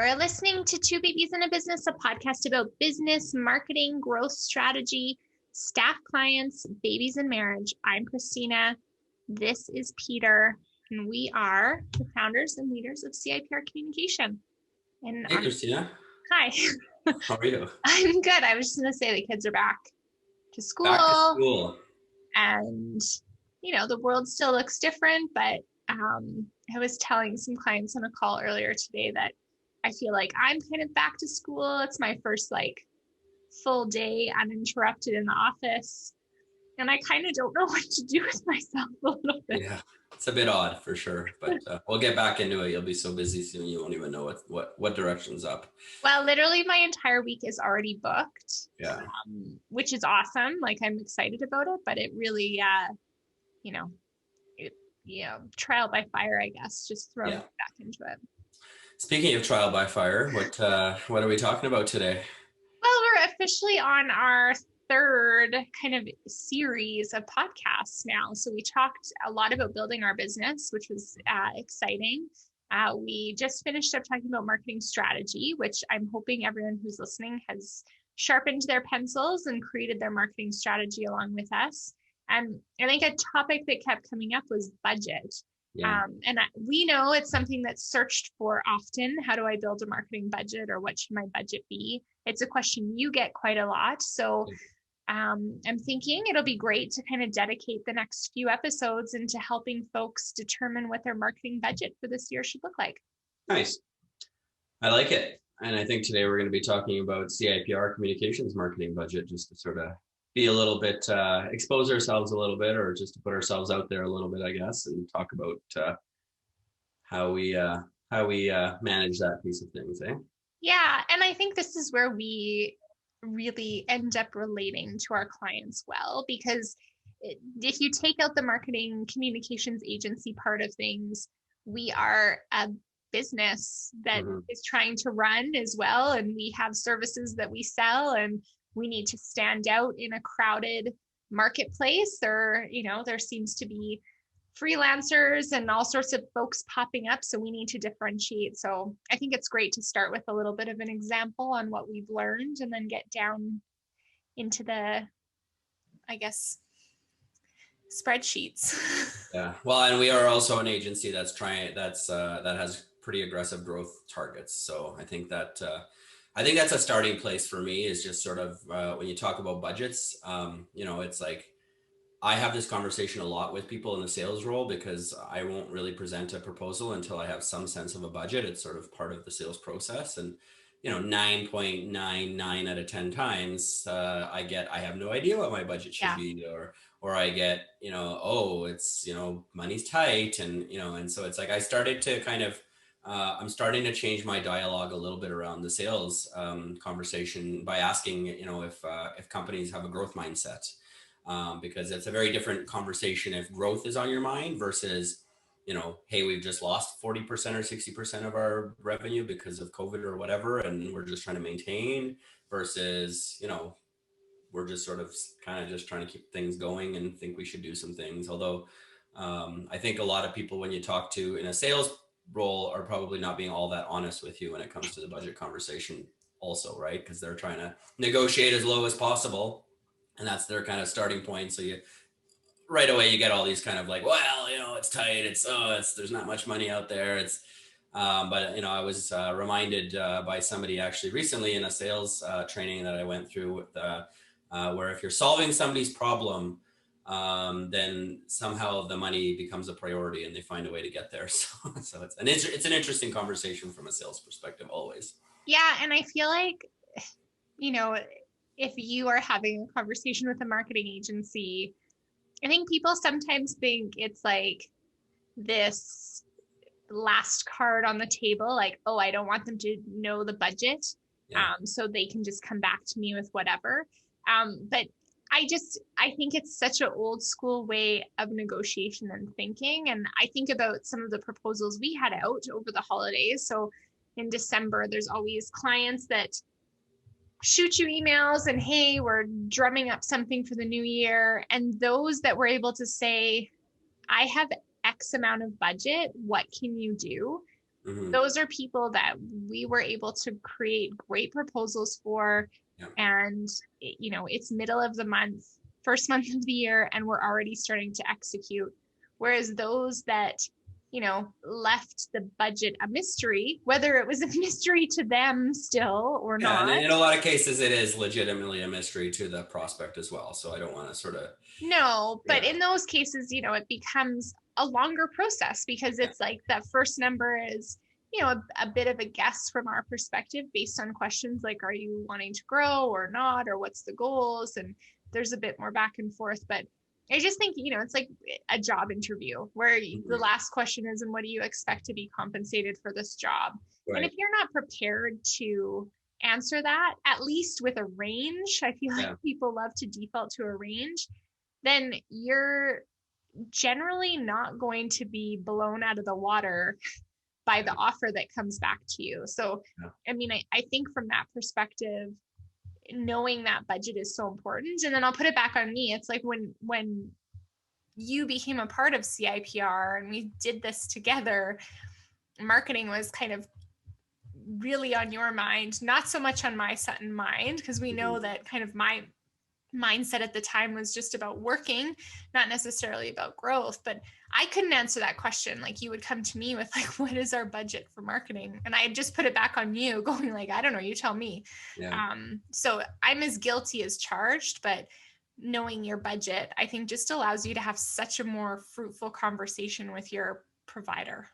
You're listening to Two Babies in a Business, a podcast about business, marketing, growth strategy, staff clients, babies, and marriage. I'm Christina. This is Peter, and we are the founders and leaders of CIPR Communication. And Hey, Christina. Hi. How are you? I'm good. I was just going to say the kids are back to school. Back to school. And, the world still looks different, but I was telling some clients on a call earlier today that I feel like I'm kind of back to school. It's my first full day uninterrupted in the office. And I kind of don't know what to do with myself a little bit. Yeah, it's a bit odd for sure, but we'll get back into it. You'll be so busy soon you won't even know what direction's up. Well, literally my entire week is already booked. Yeah. Which is awesome. I'm excited about it, but it really, trial by fire, I guess, just throwing it back into it. Speaking of trial by fire, what are we talking about today? Well, we're officially on our third kind of series of podcasts now. So we talked a lot about building our business, which was exciting. We just finished up talking about marketing strategy, which I'm hoping everyone who's listening has sharpened their pencils and created their marketing strategy along with us. And I think a topic that kept coming up was budget. Yeah. We know it's something that's searched for often. How do I build a marketing budget, or what should my budget be? It's a question you get quite a lot. So I'm thinking it'll be great to kind of dedicate the next few episodes into helping folks determine what their marketing budget for this year should look like. Nice. I like it. And I think today we're going to be talking about CIPR communications marketing budget, just to sort of be a little bit, expose ourselves a little bit, or just to put ourselves out there a little bit, I guess, and talk about how we manage that piece of things, eh? Yeah, and I think this is where we really end up relating to our clients well, because if you take out the marketing communications agency part of things, we are a business that is trying to run as well, and we have services that we sell, and we need to stand out in a crowded marketplace. There seems to be freelancers and all sorts of folks popping up, so we need to differentiate. So I think it's great to start with a little bit of an example on what we've learned, and then get down into the, I guess, spreadsheets. Yeah. Well, and we are also an agency that has pretty aggressive growth targets. So I think that's a starting place for me, is just sort of when you talk about budgets, it's like I have this conversation a lot with people in the sales role, because I won't really present a proposal until I have some sense of a budget. It's sort of part of the sales process. And, 9.99 out of 10 times I have no idea what my budget should be, or I get, it's, money's tight. And so it's like I started to kind of, I'm starting to change my dialogue a little bit around the sales conversation by asking, if companies have a growth mindset, because it's a very different conversation if growth is on your mind versus, hey, we've just lost 40% or 60% of our revenue because of COVID or whatever, and we're just trying to maintain, versus, we're just sort of kind of just trying to keep things going and think we should do some things. Although I think a lot of people, when you talk to in a sales role, are probably not being all that honest with you when it comes to the budget conversation also, right? Because they're trying to negotiate as low as possible, and that's their kind of starting point. So right away you get all these kind of like, well, it's tight, there's not much money out there. But I was reminded by somebody actually recently in a sales training that I went through with, where if you're solving somebody's problem, then somehow the money becomes a priority and they find a way to get there. So it's an interesting conversation from a sales perspective always. Yeah. And I feel like, if you are having a conversation with a marketing agency, I think people sometimes think it's like this last card on the table, like, oh, I don't want them to know the budget. Yeah. So they can just come back to me with whatever. But I think it's such an old school way of negotiation and thinking. And I think about some of the proposals we had out over the holidays. So in December, there's always clients that shoot you emails and, hey, we're drumming up something for the new year. And those that were able to say, I have X amount of budget, what can you do? those are people that we were able to create great proposals for. Yeah. And, you know, it's middle of the month, first month of the year, and we're already starting to execute. Whereas those that, you know, left the budget a mystery, whether it was a mystery to them still or not. And in a lot of cases, it is legitimately a mystery to the prospect as well. So I don't want to sort of. No, but in those cases, you know, it becomes a longer process because it's like that first number is, you know, a bit of a guess from our perspective based on questions like, are you wanting to grow or not, or what's the goals? And there's a bit more back and forth. But I just think, you know, it's like a job interview where the last question is, and what do you expect to be compensated for this job? Right. And if you're not prepared to answer that, at least with a range, I feel like people love to default to a range, then you're generally not going to be blown out of the water by the offer that comes back to you. So, I mean, I think from that perspective, knowing that budget is so important. And then I'll put it back on me. It's like when you became a part of CIPR and we did this together, marketing was kind of really on your mind, not so much on my mind, because we know that kind of my mindset at the time was just about working, not necessarily about growth. But I couldn't answer that question. Like, you would come to me with like, what is our budget for marketing? And I just put it back on you, going like, I don't know, you tell me. So I'm as guilty as charged, but knowing your budget, I think, just allows you to have such a more fruitful conversation with your provider.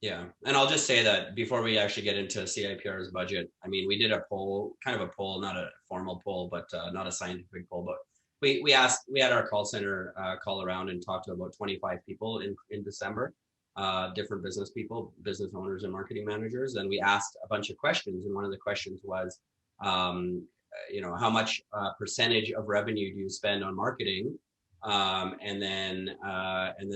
Yeah. And I'll just say that before we actually get into CIPR's budget, I mean, we did a poll, kind of a poll, not a formal poll, but not a scientific poll, but we had our call center call around and talk to about 25 people in December, different business people, business owners and marketing managers. And we asked a bunch of questions. And one of the questions was, you know, how much percentage of revenue do you spend on marketing? And then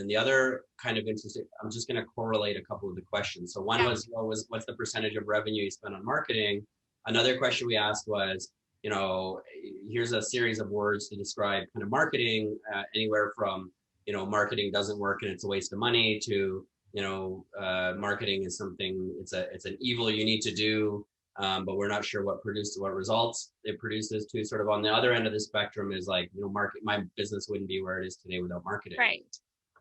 the other kind of interesting, I'm just going to correlate a couple of the questions. So one was what's the percentage of revenue you spend on marketing? Another question we asked was, you know, here's a series of words to describe kind of marketing, anywhere from, you know, marketing doesn't work and it's a waste of money to, you know, marketing is something, it's an evil you need to do. But we're not sure what results it produces, to sort of on the other end of the spectrum is like, you know, my business wouldn't be where it is today without marketing. Right.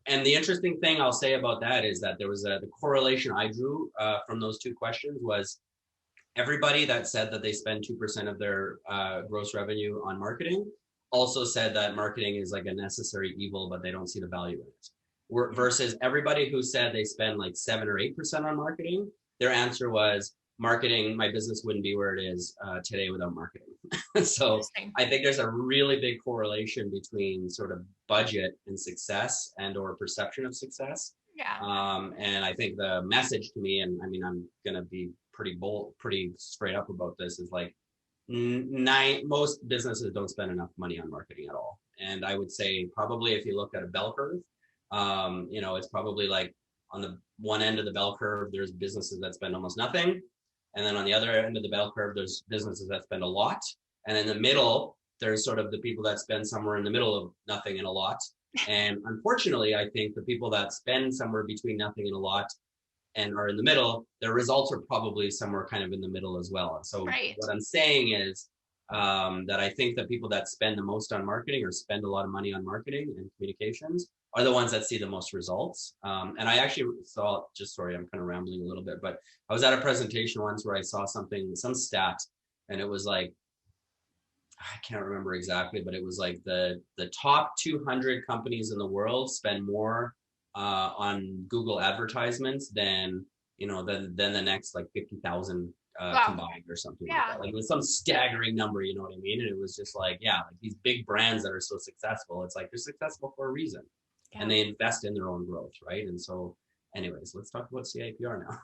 And the interesting thing I'll say about that is that there was the correlation I drew from those two questions was everybody that said that they spend 2% of their gross revenue on marketing also said that marketing is like a necessary evil, but they don't see the value in it. Versus everybody who said they spend like 7 or 8% on marketing, their answer was, marketing, my business wouldn't be where it is today without marketing. So I think there's a really big correlation between sort of budget and success and or perception of success. And I think the message to me, and I mean, I'm going to be pretty bold, pretty straight up about this, is like most businesses don't spend enough money on marketing at all. And I would say probably if you look at a bell curve, you know, it's probably like on the one end of the bell curve, there's businesses that spend almost nothing. And then on the other end of the bell curve, there's businesses that spend a lot. And in the middle, there's sort of the people that spend somewhere in the middle of nothing and a lot. And unfortunately, I think the people that spend somewhere between nothing and a lot and are in the middle, their results are probably somewhere kind of in the middle as well. And so what I'm saying is that I think the people that spend the most on marketing or spend a lot of money on marketing and communications are the ones that see the most results. And I actually saw, sorry, I'm kind of rambling a little bit, but I was at a presentation once where I saw some stat, and it was like, I can't remember exactly, but it was like the top 200 companies in the world spend more on Google advertisements than the next like 50,000 combined or something like that. Like it was some staggering number, you know what I mean? And it was just like, like these big brands that are so successful, it's like they're successful for a reason. And they invest in their own growth, right? And so anyways, let's talk about CIPR now.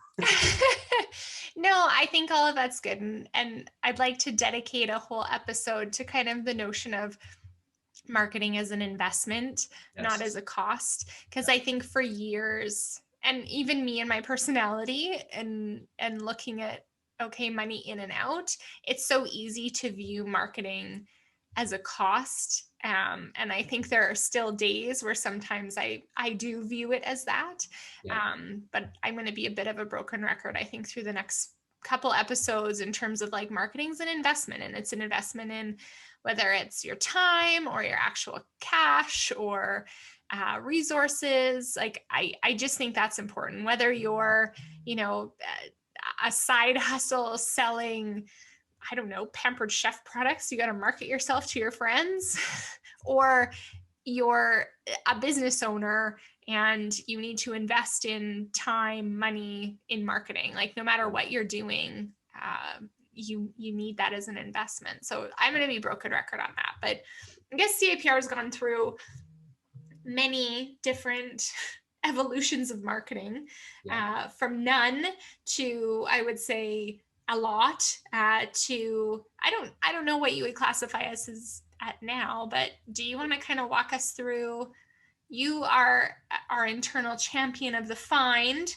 No, I think all of that's good. And I'd like to dedicate a whole episode to kind of the notion of marketing as an investment, not as a cost. Because I think for years, and even me and my personality and looking at, okay, money in and out, it's so easy to view marketing as a cost. And I think there are still days where sometimes I do view it as that. Yeah. But I'm going to be a bit of a broken record, I think, through the next couple episodes in terms of like marketing's an investment, and it's an investment in whether it's your time or your actual cash or resources. Like I just think that's important, whether you're, a side hustle selling, I don't know, Pampered Chef products, you got to market yourself to your friends, or you're a business owner and you need to invest in time, money in marketing. Like no matter what you're doing, you need that as an investment. So I'm going to be broken record on that. But I guess CIPR has gone through many different evolutions of marketing, from none to, I would say, a lot, to I don't know what you would classify us as at now, but do you want to kind of walk us through? You are our internal champion of the find,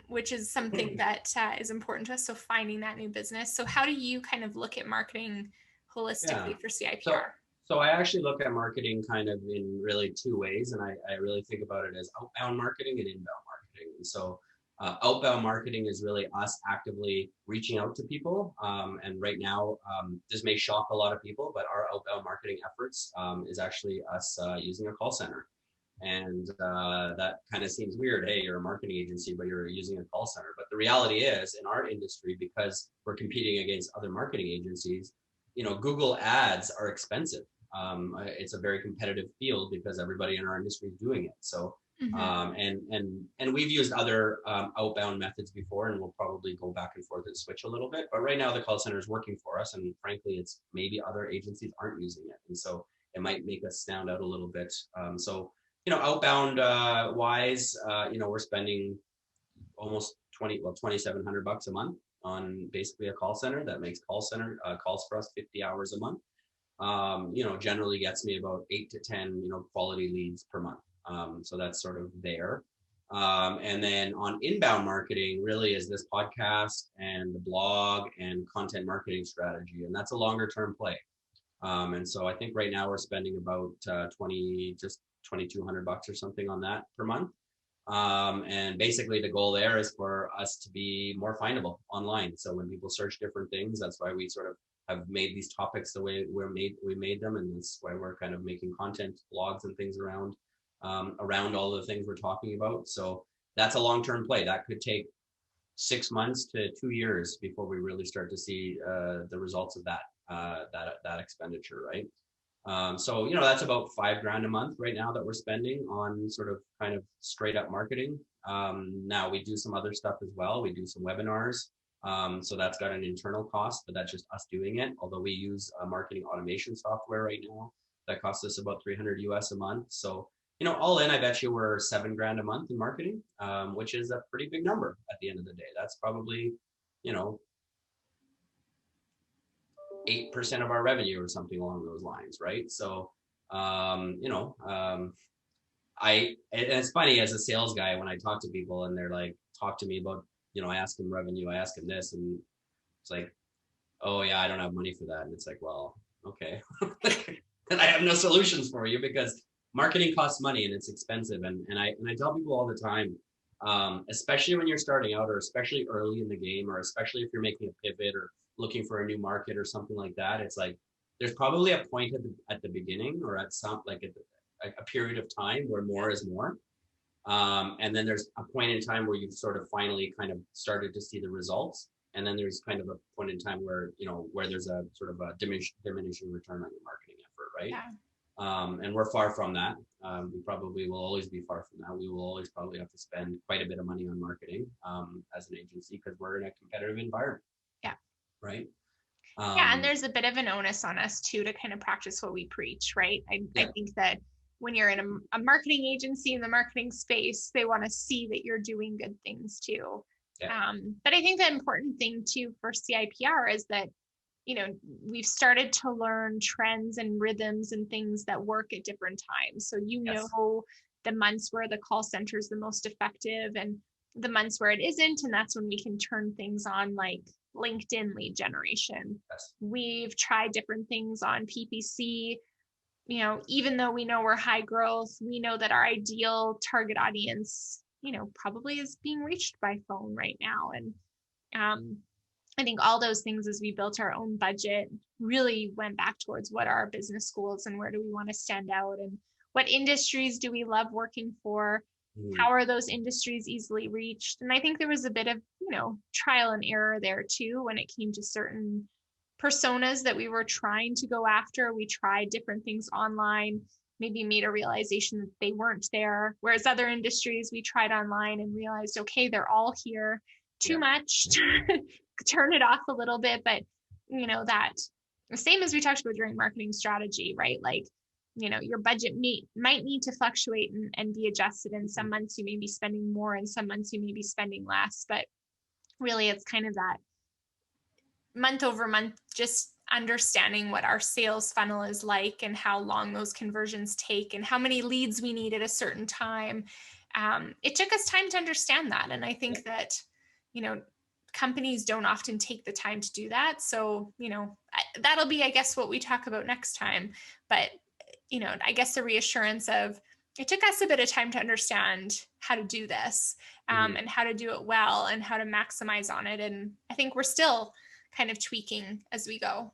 which is something that is important to us. So finding that new business. So how do you kind of look at marketing holistically for CIPR? So I actually look at marketing kind of in really two ways, and I really think about it as outbound marketing and inbound marketing. And so outbound marketing is really us actively reaching out to people. And right now, this may shock a lot of people, but our outbound marketing efforts is actually us using a call center. And that kind of seems weird. Hey, you're a marketing agency, but you're using a call center. But the reality is, in our industry, because we're competing against other marketing agencies, Google ads are expensive. It's a very competitive field because everybody in our industry is doing it. So, and we've used other outbound methods before, and we'll probably go back and forth and switch a little bit. But right now, the call center is working for us, and frankly, it's maybe other agencies aren't using it, and so it might make us stand out a little bit. Outbound wise, we're spending almost $2,700 a month on basically a call center that makes call center calls for us 50 hours a month. Generally gets me about 8 to 10, quality leads per month. So that's sort of there. And then on inbound marketing really is this podcast and the blog and content marketing strategy. And that's a longer term play. And so I think right now we're spending about $2,200 or something on that per month. And basically the goal there is for us to be more findable online. So when people search different things, that's why we sort of have made these topics the way we made them. And that's why we're kind of making content blogs and things around all the things we're talking about. So that's a long-term play. That could take 6 months to 2 years before we really start to see the results of that expenditure, right? So that's about $5,000 a month right now that we're spending on sort of kind of straight up marketing. Now we do some other stuff as well. We do some webinars. So that's got an internal cost, but that's just us doing it. Although we use marketing automation software right now that costs us about $300 US a month. So, all in, I bet you we're $7,000 a month in marketing, which is a pretty big number at the end of the day. That's probably, 8% of our revenue or something along those lines, right? So, it's funny as a sales guy when I talk to people and they're like, talk to me about, I ask them revenue, I ask them this, and it's like, oh yeah, I don't have money for that. And it's like, well, okay. And I have no solutions for you because marketing costs money and it's expensive. And I tell people all the time, especially when you're starting out or especially early in the game, or especially if you're making a pivot or looking for a new market or something like that, it's like, there's probably a point at the beginning or at some, like a period of time where more is more. And then there's a point in time where you've sort of finally kind of started to see the results. And then there's kind of a point in time where, where there's a sort of a diminishing return on your marketing effort, right? Yeah. And we're far from that. We probably will always be far from that. We will always probably have to spend quite a bit of money on marketing as an agency because we're in a competitive environment. Yeah. Right. Yeah. And there's a bit of an onus on us too to kind of practice what we preach, right? I think that when you're in a marketing agency in the marketing space, they want to see that you're doing good things too. Yeah. But I think the important thing too for CIPR is that, we've started to learn trends and rhythms and things that work at different times. So, know, the months where the call center is the most effective and the months where it isn't. And that's when we can turn things on like LinkedIn lead generation. Yes. We've tried different things on PPC. You know, even though we know we're high growth, we know that our ideal target audience, you know, probably is being reached by phone right now. And I think all those things, as we built our own budget, really went back towards what are our business goals and where do we want to stand out, and what industries do we love working for? How are those industries easily reached? And I think there was a bit of, you know, trial and error there too when it came to certain personas that we were trying to go after. We tried different things online, maybe made a realization that they weren't there. Whereas other industries we tried online and realized, okay, they're all here. Too much. Turn it off a little bit. But, you know, that the same as we talked about during marketing strategy, right? Like, you know, your budget might need to fluctuate and be adjusted. In some months you may be spending more, and some months you may be spending less. But really, it's kind of that month over month, just understanding what our sales funnel is like and how long those conversions take and how many leads we need at a certain time. It took us time to understand that. And I think that, you know, companies don't often take the time to do that. So, you know, that'll be, I guess, what we talk about next time. But, you know, I guess the reassurance of it took us a bit of time to understand how to do this, and how to do it well and how to maximize on it. And I think we're still kind of tweaking as we go.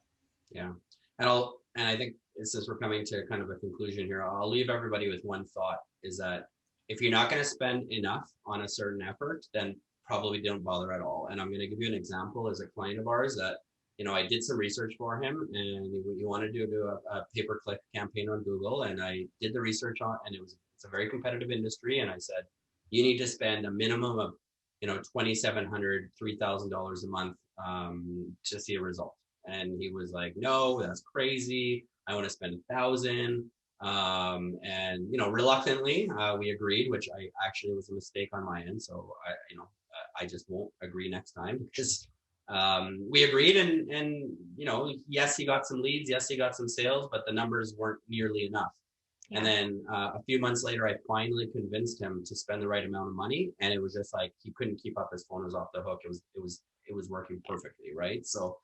Yeah. And I think since we're coming to kind of a conclusion here, I'll leave everybody with one thought, is that if you're not going to spend enough on a certain effort, then probably don't bother at all. And I'm going to give you an example as a client of ours that, you know, I did some research for him, and he wanted to do a pay-per-click campaign on Google. And I did the research on, and it's a very competitive industry. And I said, you need to spend a minimum of, you know, $2,700, $3,000 a month to see a result. And he was like, no, that's crazy. I want to spend $1,000. And, you know, reluctantly, we agreed, which I actually was a mistake on my end. So I just won't agree next time, because we agreed, and, you know, yes, he got some leads. Yes, he got some sales, but the numbers weren't nearly enough. Yeah. And then a few months later, I finally convinced him to spend the right amount of money. And it was just like, he couldn't keep up. His phone was off the hook. It was working perfectly. Right. So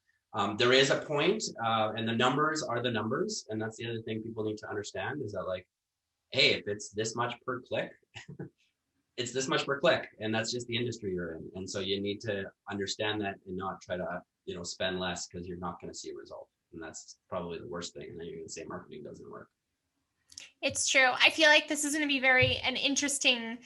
there is a point, and the numbers are the numbers. And that's the other thing people need to understand, is that, like, hey, if it's this much per click, it's this much per click, and that's just the industry you're in. And so you need to understand that and not try to, you know, spend less because you're not going to see a result. And that's probably the worst thing. And then you're going to say marketing doesn't work. It's true. I feel like this is going to be an interesting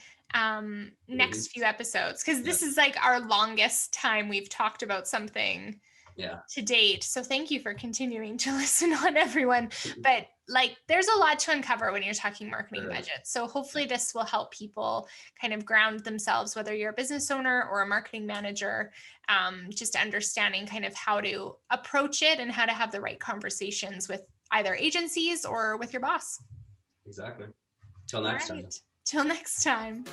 next few episodes, because this is like our longest time we've talked about something to date. So thank you for continuing to listen on, everyone. But like, there's a lot to uncover when you're talking marketing budgets. So hopefully this will help people kind of ground themselves, whether you're a business owner or a marketing manager, just understanding kind of how to approach it and how to have the right conversations with either agencies or with your boss. Exactly. Till next time. Till next time.